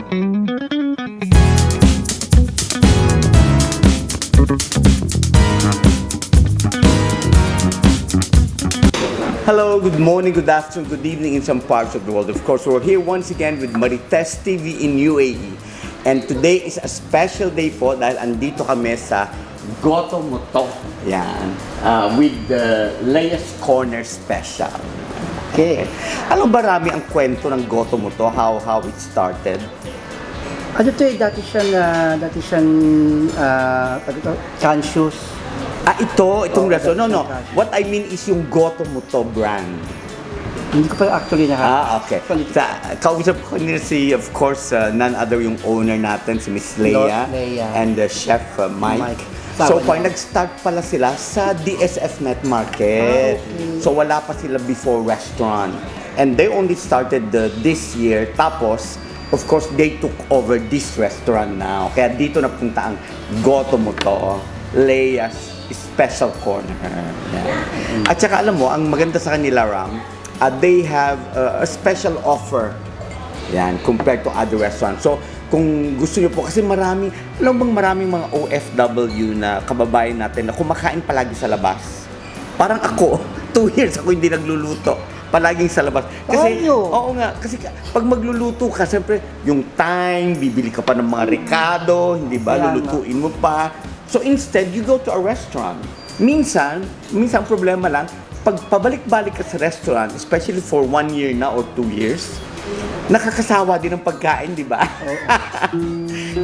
Hello, good morning, good afternoon, good evening in some parts of the world. Of course, we're here once again with Marites TV in UAE. And today is a special day po dahil andito kami sa Goto Moto. Yan. With the Leia's Corner Special. Okay. Alam ba rami ang kwento ng Goto Moto? How it started? Ano to eh, dati siyang conscious. Itong restaurant. No. What I mean is yung Goto Moto brand. Hindi ko pa actually Okay. Kausap ko nila of course, none other yung owner natin, si Miss Leia. And the chef, Mike. So, nag-start pala sila sa DSF Net Market. Okay. So, wala pa sila before restaurant. And they only started this year. Tapos, of course, they took over this restaurant now. Kaya dito napunta ang Goto Moto, Leia's Special Corner. Yeah. At saka alam mo, ang maganda sa kanila, Ram, they have a special offer. Yan, compared to other restaurants. So, kung gusto niyo po, kasi maraming mga OFW na kababayan natin na kumakain palagi sa labas. Parang ako, 2 years ako hindi nagluluto. Palaging sa labas. Kasi, oo nga, kasi pag magluluto ka, siyempre, yung time, bibili ka pa ng mga rekado, hindi ba, lulutuin mo pa. So instead, you go to a restaurant. Minsan problema lang, pag pabalik-balik ka sa restaurant, especially for 1 year na or 2 years, nakakasawa din ng pagkain, di ba?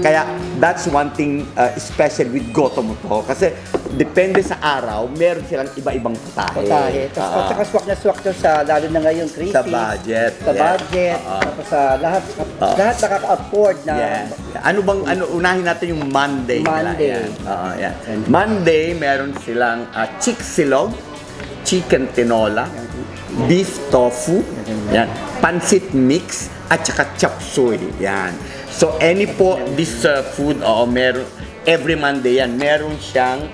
Kaya that's one thing special with Goto Moto. Kasi depende sa araw, meron silang iba-ibang putahe. Tapos swak na swak to sa, lalo na ngayon, Chrissy. Sa budget. Tapos sa lahat nakaka-afford na. Yeah. Unahin natin yung Monday. Yan. Monday, meron silang chick silog, chicken tinola, beef tofu, yan, pancit mix, at saka chop suey. Yan. So, any po, this food, meron, every Monday yan, meron siyang,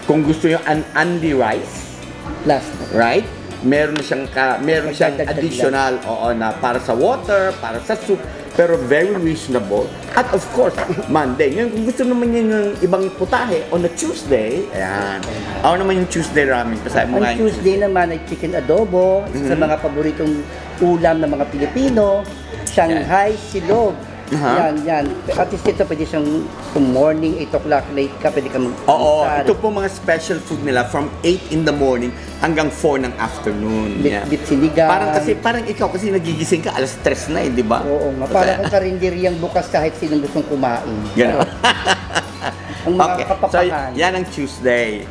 kung gusto nyo, an only rice, right? Meron siyang additional, na para sa water, para sa soup, pero very reasonable. At of course, Monday. Ngayon, kung gusto naman yun ng ibang putahe, on a Tuesday, ayan. Ako naman yung Tuesday ramen. Ang Tuesday naman ay chicken adobo, isa sa mga paboritong ulam ng mga Pilipino, Shanghai silog. Yan. At least ito, pwede siyang morning, 8 o'clock, late ka, pwede ka ito po mga special food nila from 8 in the morning hanggang 4 ng afternoon. Bit sinigang. Parang ikaw, kasi nagigising ka, alas 3 na di ba? Oo nga, parang ang karinderyang bukas kahit sinong gustong kumain. Gano'n. Ang mga kapapahan. So, yan ang Tuesday.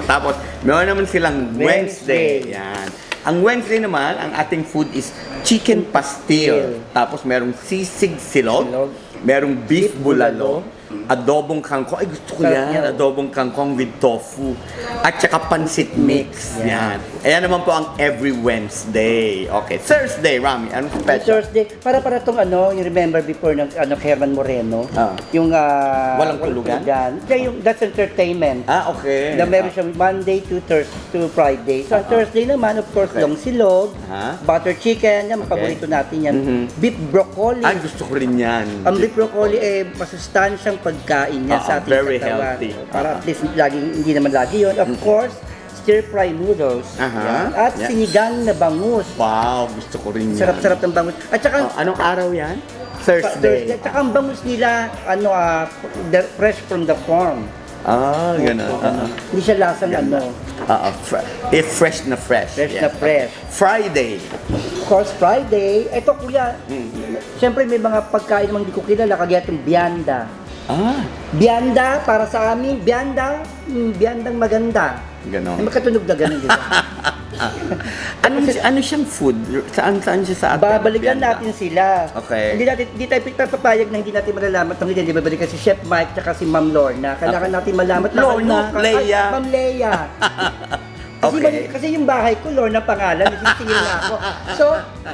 Tapos, meron naman silang Wednesday. Yan. Ang Wednesday naman, ang ating food is chicken pastil. Tapos merong sisig silog, merong beef bulalo, adobong kangkong. Ay, gusto ko yan. Adobong kangkong with tofu. At saka pancit mix. Yan. Ayan naman po ang every Wednesday. Okay. Thursday, Rami, anong special? Thursday, para itong yung remember before ng Herman Moreno. Yung walang tulugan? That's entertainment. Okay. Na meron siyang Monday to Friday. So, Thursday naman, of course, long silog, butter chicken, yan, paborito natin yan. Beef broccoli. Ay, gusto ko rin yan. Ang beef broccoli, masustansyang pagkain niya sa ating very katawan. healthy. Para at least hindi naman lagi yun. Of course, stir-fry noodles. At sinigang na bangus. Wow, gusto ko rin yan. Sarap-sarap ng bangus. At saka, anong araw yan? Thursday. At saka ang bangus nila, fresh from the farm. Gano'n. Hindi siya lasang Fresh na fresh. Friday. Of course, Friday. Ito, kuya. Siyempre, may mga pagkain namang hindi ko kilala, kagaya itong vianda. Vianda, para sa amin, viandang maganda. Gano'n. May makatunog na gano'n, di ba? Ano siyang food? Saan siya sa atin? Babalikan natin sila. Okay. Hindi tayo papayag na hindi natin malalaman itong hindi babalikan si Chef Mike at si Ma'am Lorna. Kailangan natin malaman. Leia. Ma'am Leia. Kasi yung bahay ko, Lorna pangalan, nagsisingil na ako. So,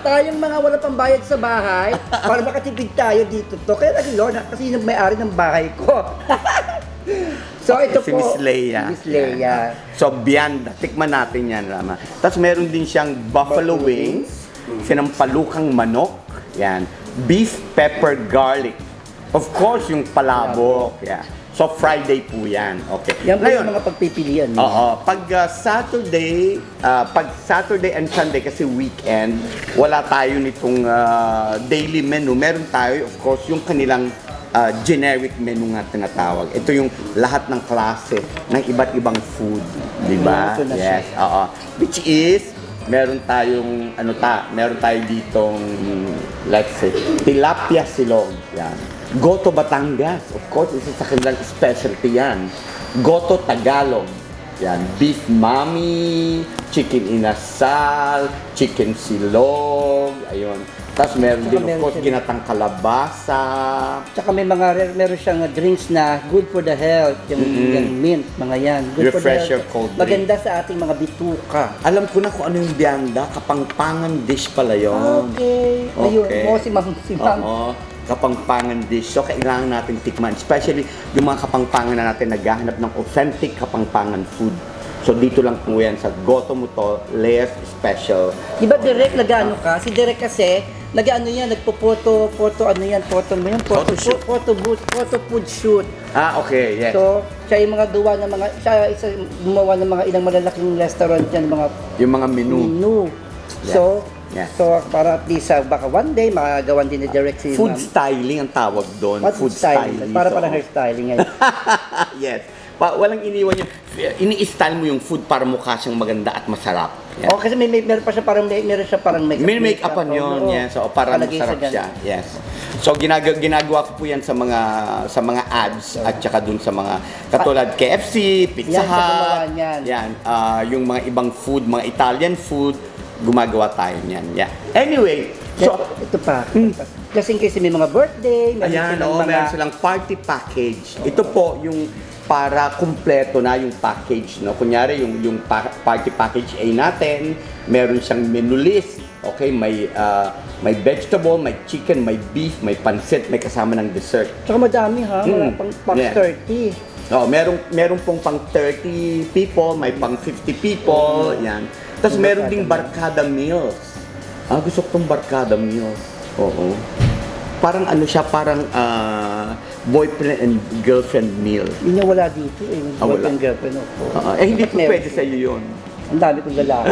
tayong mga wala pang bayad sa bahay, para makatipid tayo dito to. Kaya lagi Lorna, kasi yun ang may-ari ng bahay ko. So, ito si po. Miss Leia. Miss Leia. So, vianda. Tikman natin yan, Rama. Tapos meron din siyang buffalo wings, sinampalukang manok, Yan. Beef, pepper, garlic. Of course, yung palabok. Yeah. So, Friday po yan. Okay. Yan po yung mga pagpipilian. Oo. Pag Saturday and Sunday kasi weekend, wala tayo nitong daily menu. Meron tayo, of course, yung kanilang generic menu nga tinatawag. Ito yung lahat ng klase ng iba't ibang food. Di ba? Yes. Oo. Which is, meron tayong, meron tayo ditong, let's say, tilapia silog. Yan. Goto Batangas, of course, isa sa kanilang specialty yan. Goto Tagalog, yan. Beef mami, chicken inasal, chicken silog, ayun. Tapos meron din, of course, ginatang kalabasa. Tsaka meron siyang drinks na good for the health, yung mint, mga yan. Good Refresher for the health. cold drink. Maganda sa ating mga bituka. Alam ko na kung ano yung bianda, kapangpangan dish pala yun. Okay. Ayun, si Ma'am. Oo. Kapangpangan dish. So, kailangan natin tikman. Especially yung mga kapangpangan na natin naghahanap ng authentic kapangpangan food. So, dito lang po yan sa Goto mo to, Lea's Special. Di ba Direk, nag-ano ka? Si Direk kasi, nag-ano yan, nagpo-photo food shoot. Okay, yes. So, siya yung mga gawa ng mga, gumawa ng mga ilang malalaking restaurant yan, Yung mga menu. Yeah. So, para at least baka one day makagawan din ni Direk si Food styling ang tawag doon. Food styling. Para parang hairstyling ngayon. Yes. Walang iniwan yun. Ini-style mo yung food para mukha siyang maganda at masarap. Yeah. Kasi meron pa siya parang meron siya parang makeup. May make-upan yun, yes. So, para masarap siya. Yes. So, ginagawa ko po yan sa mga ads at saka dun sa mga katulad KFC, Pizza Hut. Yan. Yung mga ibang food, mga Italian food, gumagawa tayo niyan. Yeah. Anyway, so ito pa. Just in case may mga birthday, meron silang party package. Ito po yung para kumpleto na yung package, no. Kunyari yung party package A natin, meron siyang menu list. Okay, may vegetable, may chicken, may beef, may pansit, may kasama ng dessert. Tsaka madami ha, pang 30. Oh, meron pong pang 30 people, may pang 50 people, yan. Tapos meron ding barkada meals. Gusto ko tong barkada meals. Oo. Parang parang boyfriend and girlfriend meal. Yun yung wala dito eh, boyfriend and girlfriend. Hindi po pwede sa'yo yun. Ang dami kong lalaki.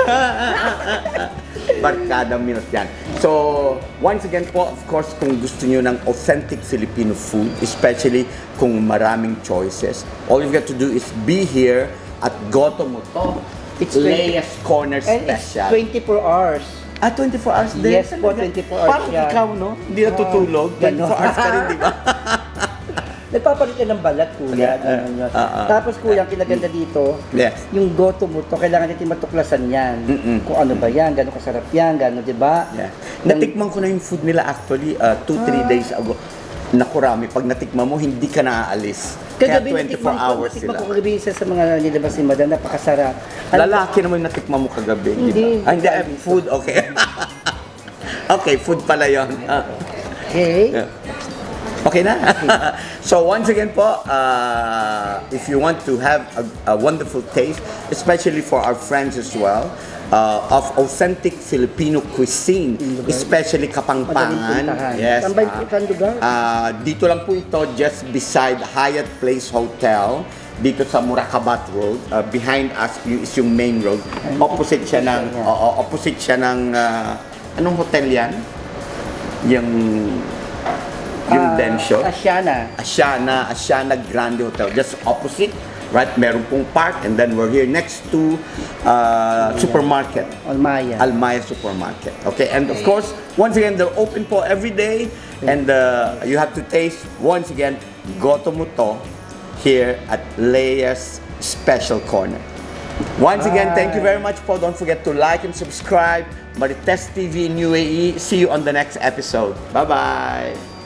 Barkada meals yan. So, once again po, of course, kung gusto nyo ng authentic Filipino food, especially kung maraming choices, all you got to do is be here at Goto mo to. It's Lea's Corner Special. And it's 24 hours. 24 hours din? Yes po, 24 hours Parang yan. ikaw, no? Hindi natutulog. 24 hours ka rin, di ba? Nagpapalit ka ng balat, kuya. Tapos, kuya, ang kinaganda dito, yung Goto mo to, kailangan natin matuklasan yan. Kung ano ba yan, gano'ng kasarap yan, gano'n, di ba? Natikman ko na yung food nila actually 2-3 days ago. Naku, Rami, pag natikman mo, hindi ka naaalis. Kaya 24 hours sila. Natikman ko kagabi isa sa mga nilabas ni Madam, napakasarap. Lalaki naman natikman mo kagabi, di ba? Hindi, food, okay. Okay, food pala yun. Okay. Okay na? So once again po, if you want to have a wonderful taste, especially for our friends as well, of authentic Filipino cuisine, especially Kapangpangan. Yes. Dito lang po ito, just beside Hyatt Place Hotel, dito sa Murakabat Road. Behind us is yung main road. Opposite siya ng anong hotel yan? Yung Densyo. Asiana Grande Hotel. Just opposite. Right, meron pong park, and then we're here next to supermarket. Almaya Supermarket. Okay, and of course, once again, they're open po every day, and you have to taste, once again, Goto mo to here at Lea's Special Corner. Once again, thank you very much po. Don't forget to like and subscribe. Marites TV in UAE. See you on the next episode. Bye-bye.